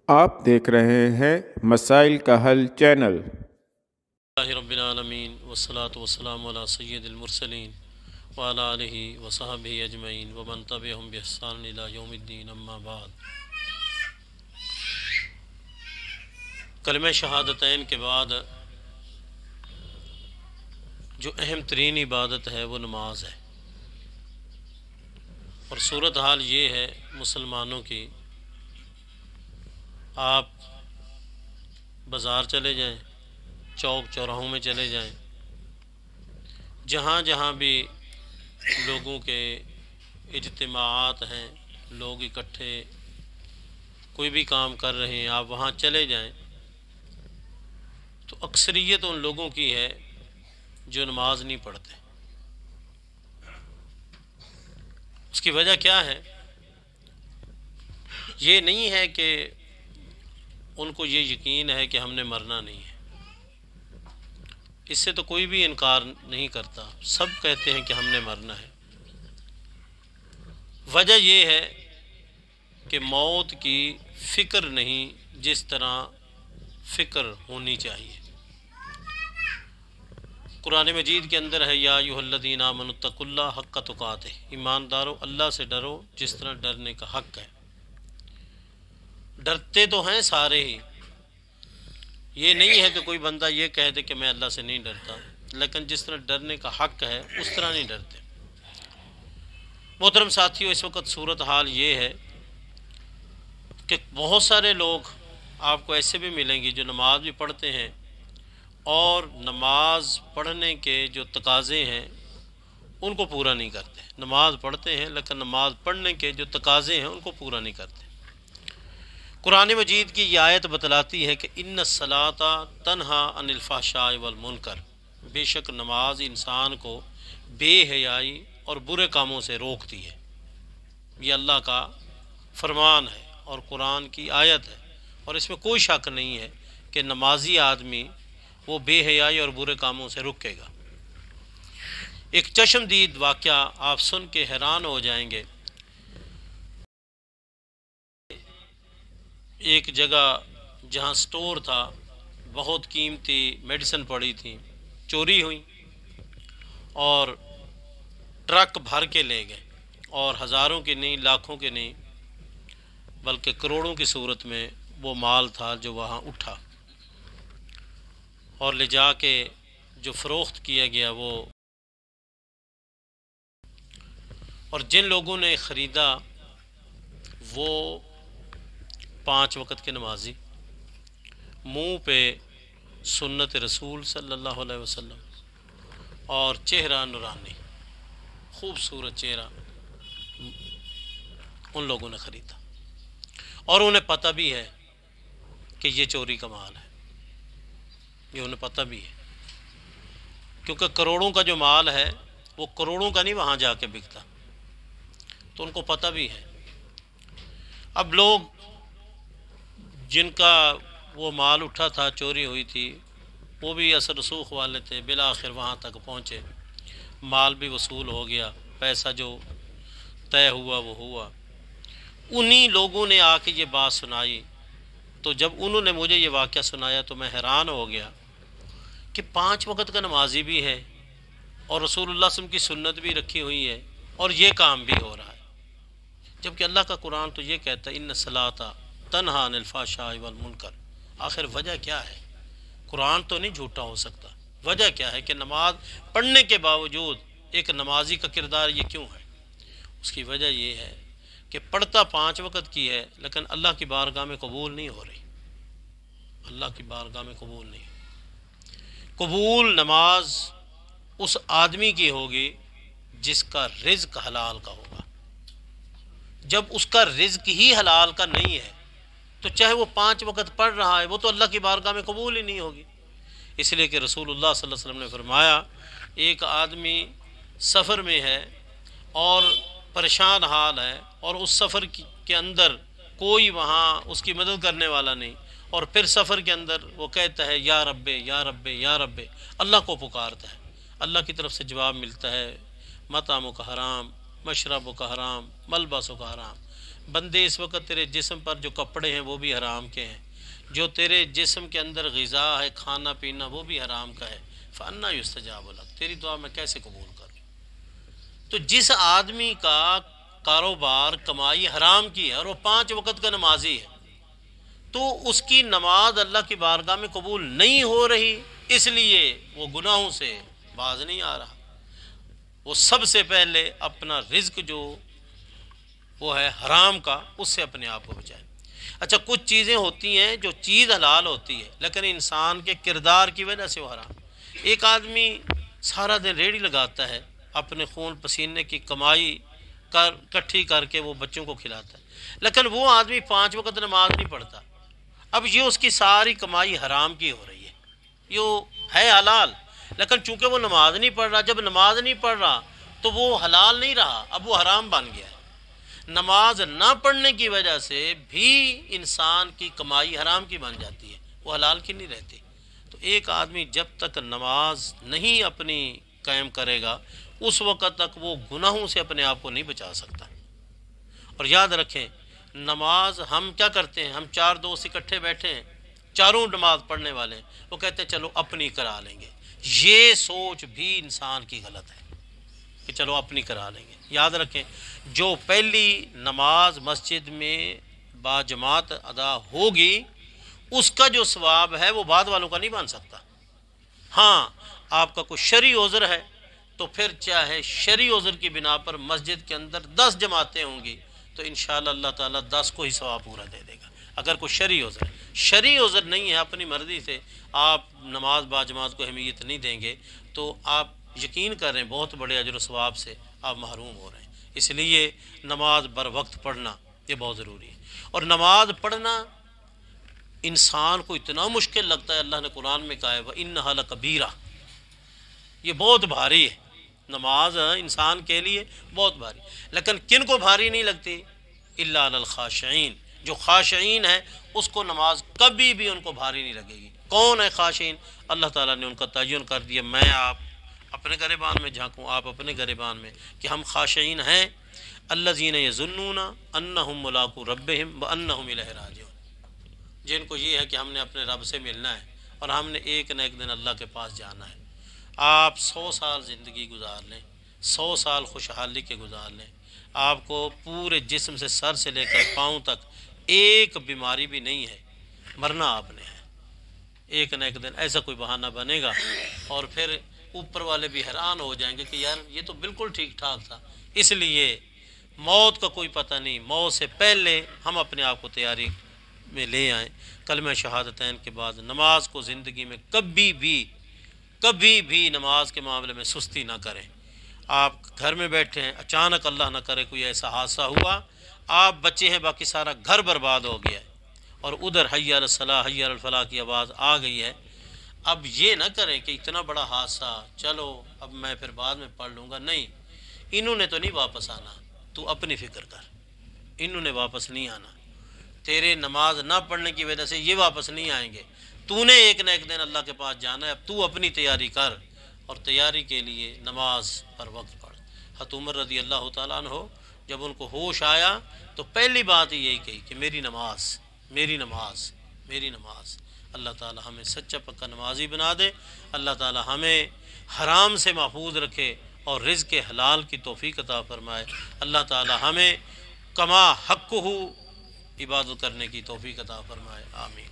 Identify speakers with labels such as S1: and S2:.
S1: آپ دیکھ رہے ہیں مسائل کا حل چینل۔
S2: اللہ رب العالمین والصلاة والسلام علی سید المرسلین وعلی آلہ وصحبہ اجمعین ومن تبعہم بإحسان الی یوم الدین، اما بعد۔ کلمہ شہادتین کے بعد جو اہم ترین عبادت ہے وہ نماز ہے، اور صورتحال یہ ہے مسلمانوں کی، آپ بازار چلے جائیں، چوک چوراہوں میں چلے جائیں، جہاں جہاں بھی لوگوں کے اجتماعات ہیں، لوگ اکٹھے کوئی بھی کام کر رہے ہیں، آپ وہاں چلے جائیں تو اکثریت ان لوگوں کی ہے جو نماز نہیں پڑھتے۔ اس کی وجہ کیا ہے؟ یہ نہیں ہے کہ ان کو یہ یقین ہے کہ ہم نے مرنا نہیں ہے، اس سے تو کوئی بھی انکار نہیں کرتا، سب کہتے ہیں کہ ہم نے مرنا ہے۔ وجہ یہ ہے کہ موت کی فکر نہیں جس طرح فکر ہونی چاہیے۔ قرآن مجید کے اندر ہے، یا ایھا الذین آمنوا اتقوا اللہ حق تقاتہ، ایماندارو اللہ سے ڈرو جس طرح ڈرنے کا حق ہے۔ ڈرتے تو ہیں سارے ہی، یہ نہیں ہے کہ کوئی بندہ یہ کہہ دے کہ میں اللہ سے نہیں ڈرتا، لیکن جس طرح ڈرنے کا حق ہے اس طرح نہیں ڈرتے۔ محترم ساتھیو، اس وقت صورتحال یہ ہے کہ بہت سارے لوگ آپ کو ایسے بھی ملیں گے جو نماز بھی پڑھتے ہیں، اور نماز پڑھنے کے جو تقاضے ہیں ان کو پورا نہیں کرتے۔ نماز پڑھتے ہیں لیکن نماز پڑھنے کے جو تقاضے ہیں ان کو پورا نہیں کرتے۔ قرآن مجید کی یہ آیت بتلاتی ہے کہ ان الصلاۃ تنہا عن الفحشاء والمنکر، بے شک نماز انسان کو بے حیائی اور برے کاموں سے روکتی ہے۔ یہ اللہ کا فرمان ہے اور قرآن کی آیت ہے، اور اس میں کوئی شک نہیں ہے کہ نمازی آدمی وہ بے حیائی اور برے کاموں سے رکے گا۔ ایک چشمدید واقعہ آپ سن کے حیران ہو جائیں گے۔ ایک جگہ جہاں سٹور تھا، بہت قیمتی میڈیسن پڑی تھی، چوری ہوئی اور ٹرک بھر کے لے گئے، اور ہزاروں کے نہیں، لاکھوں کے نہیں، بلکہ کروڑوں کی صورت میں وہ مال تھا جو وہاں اٹھا، اور لے جا کے جو فروخت کیا گیا وہ، اور جن لوگوں نے خریدا وہ 5 وقت کے نمازی، منہ پہ سنت رسول صلی اللہ علیہ وسلم، اور چہرہ نورانی، خوبصورت چہرہ، ان لوگوں نے خریدا، اور انہیں پتہ بھی ہے کہ یہ چوری کا مال ہے، یہ انہیں پتہ بھی ہے، کیونکہ کروڑوں کا جو مال ہے وہ کروڑوں کا نہیں وہاں جا کے بکتا، تو ان کو پتہ بھی ہے۔ اب لوگ جن کا وہ مال اٹھا تھا، چوری ہوئی تھی، وہ بھی اثر رسوخ والے تھے، بالآخر وہاں تک پہنچے، مال بھی وصول ہو گیا، پیسہ جو طے ہوا وہ ہوا۔ انہی لوگوں نے آ کے یہ بات سنائی، تو جب انہوں نے مجھے یہ واقعہ سنایا تو میں حیران ہو گیا کہ 5 وقت کا نمازی بھی ہے، اور رسول اللہ صلی اللہ علیہ وسلم کی سنت بھی رکھی ہوئی ہے، اور یہ کام بھی ہو رہا ہے، جبکہ اللہ کا قرآن تو یہ کہتا ہے ان الصلاۃ تنہا عن الفحشاء والمنکر۔ آخر وجہ کیا ہے؟ قرآن تو نہیں جھوٹا ہو سکتا، وجہ کیا ہے کہ نماز پڑھنے کے باوجود ایک نمازی کا کردار یہ کیوں ہے؟ اس کی وجہ یہ ہے کہ پڑھتا 5 وقت کی ہے لیکن اللہ کی بارگاہ میں قبول نہیں ہو رہی، اللہ کی بارگاہ میں قبول نہیں۔ قبول نماز اس آدمی کی ہوگی جس کا رزق حلال کا ہوگا۔ جب اس کا رزق ہی حلال کا نہیں ہے تو چاہے وہ 5 وقت پڑھ رہا ہے، وہ تو اللہ کی بارگاہ میں قبول ہی نہیں ہوگی۔ اس لیے کہ رسول اللہ صلی اللہ علیہ وسلم نے فرمایا، ایک آدمی سفر میں ہے اور پریشان حال ہے، اور اس سفر کے اندر کوئی وہاں اس کی مدد کرنے والا نہیں، اور پھر سفر کے اندر وہ کہتا ہے یا رب یا رب یا رب، اللہ کو پکارتا ہے، اللہ کی طرف سے جواب ملتا ہے مطعمک کا حرام، مشربک کا حرام، ملبسک کا حرام، بندے اس وقت تیرے جسم پر جو کپڑے ہیں وہ بھی حرام کے ہیں، جو تیرے جسم کے اندر غذا ہے، کھانا پینا، وہ بھی حرام کا ہے، فَأَنَّىٰ يُسْتَجَابُ لَكَ، تیری دعا میں کیسے قبول کروں؟ تو جس آدمی کا کاروبار کمائی حرام کی ہے اور وہ 5 وقت کا نمازی ہے، تو اس کی نماز اللہ کی بارگاہ میں قبول نہیں ہو رہی، اس لیے وہ گناہوں سے باز نہیں آ رہا۔ وہ سب سے پہلے اپنا رزق جو وہ ہے حرام کا، اس سے اپنے آپ کو بچائے۔ اچھا، کچھ چیزیں ہوتی ہیں جو چیز حلال ہوتی ہے لیکن انسان کے کردار کی وجہ سے وہ حرام۔ ایک آدمی سارا دن ریڑھی لگاتا ہے، اپنے خون پسینے کی کمائی کٹھی کر کے وہ بچوں کو کھلاتا ہے، لیکن وہ آدمی 5 وقت نماز نہیں پڑھتا۔ اب یہ اس کی ساری کمائی حرام کی ہو رہی ہے، یہ ہے حلال لیکن چونکہ وہ نماز نہیں پڑھ رہا، جب نماز نہیں پڑھ رہا تو وہ حلال نہیں رہا، اب وہ حرام بن گیا ہے۔ نماز نہ پڑھنے کی وجہ سے بھی انسان کی کمائی حرام کی بن جاتی ہے، وہ حلال کی نہیں رہتی۔ تو ایک آدمی جب تک نماز نہیں اپنی قائم کرے گا اس وقت تک وہ گناہوں سے اپنے آپ کو نہیں بچا سکتا۔ اور یاد رکھیں، نماز ہم کیا کرتے ہیں، ہم 4 دوست اکٹھے بیٹھے ہیں، چاروں نماز پڑھنے والے ہیں، وہ کہتے ہیں چلو اپنی کرا لیں گے۔ یہ سوچ بھی انسان کی غلط ہے کہ چلو اپنی کرا لیں گے۔ یاد رکھیں، جو پہلی نماز مسجد میں باجماعت ادا ہوگی اس کا جو ثواب ہے وہ بعد والوں کا نہیں بن سکتا۔ ہاں، آپ کا کوئی شرعی عذر ہے تو پھر چاہے شرعی عذر کی بنا پر مسجد کے اندر 10 جماعتیں ہوں گی تو انشاءاللہ اللہ تعالیٰ 10 کو ہی ثواب پورا دے دے گا، اگر کوئی شرعی عذر ہے۔ شرعی عذر نہیں ہے، اپنی مرضی سے آپ نماز باجماعت کو اہمیت نہیں دیں گے تو آپ یقین کر رہے ہیں بہت بڑے اجر و ثواب سے آپ محروم ہو رہے ہیں۔ اس لیے نماز بر وقت پڑھنا یہ بہت ضروری ہے۔ اور نماز پڑھنا انسان کو اتنا مشکل لگتا ہے، اللہ نے قرآن میں کہا ہے وَإِنَّهَا لَكَبِيرَةٌ، یہ بہت بھاری ہے، نماز انسان کے لیے بہت بھاری۔ لیکن کن کو بھاری نہیں لگتی؟ الا علی الخاشعین، جو خاشعین ہیں اس کو نماز کبھی بھی ان کو بھاری نہیں لگے گی۔ کون ہے خاشعین؟ اللہ تعالیٰ نے ان کا تعین کر دیا۔ میں آپ اپنے گریبان میں جھانکوں، آپ اپنے گریبان میں، کہ ہم خاشعین ہیں۔ الذین یظنون انہم ملاقو ربہم وانہم الیہ راجعون، جن کو یہ ہے کہ ہم نے اپنے رب سے ملنا ہے اور ہم نے ایک نہ ایک دن اللہ کے پاس جانا ہے۔ آپ 100 سال زندگی گزار لیں، 100 سال خوشحالی کے گزار لیں، آپ کو پورے جسم سے سر سے لے کر پاؤں تک ایک بیماری بھی نہیں ہے، مرنا آپ نے ہے۔ ایک نہ ایک دن ایسا کوئی بہانہ بنے گا اور پھر اوپر والے بھی حیران ہو جائیں گے کہ یار یہ تو بالکل ٹھیک ٹھاک تھا۔ اس لیے موت کا کوئی پتہ نہیں، موت سے پہلے ہم اپنے آپ کو تیاری میں لے آئیں۔ کلمہ شہادتین کے بعد نماز کو زندگی میں کبھی بھی نماز کے معاملے میں سستی نہ کریں۔ آپ گھر میں بیٹھے ہیں، اچانک اللہ نہ کرے کوئی ایسا حادثہ ہوا، آپ بچے ہیں، باقی سارا گھر برباد ہو گیا ہے اور ادھر حی علی الصلاۃ حی علی الفلاح کی آواز آ گئی ہے۔ اب یہ نہ کریں کہ اتنا بڑا حادثہ، چلو اب میں پھر بعد میں پڑھ لوں گا، نہیں، انہوں نے تو نہیں واپس آنا، تو اپنی فکر کر، انہوں نے واپس نہیں آنا، تیرے نماز نہ پڑھنے کی وجہ سے یہ واپس نہیں آئیں گے، تو نے ایک نہ ایک دن اللہ کے پاس جانا ہے۔ اب تو اپنی تیاری کر اور تیاری کے لیے نماز پر وقت پڑھ۔ حضرت عمر رضی اللہ تعالیٰ عنہ جب ان کو ہوش آیا تو پہلی بات یہی کہی کہ میری نماز، میری نماز، میری نماز۔ اللہ تعالیٰ ہمیں سچا پکا نمازی بنا دے، اللہ تعالیٰ ہمیں حرام سے محفوظ رکھے اور رزق حلال کی توفیق عطا فرمائے۔ اللہ تعالیٰ ہمیں کما حق ہو عبادت کرنے کی توفیق عطا فرمائے، آمین۔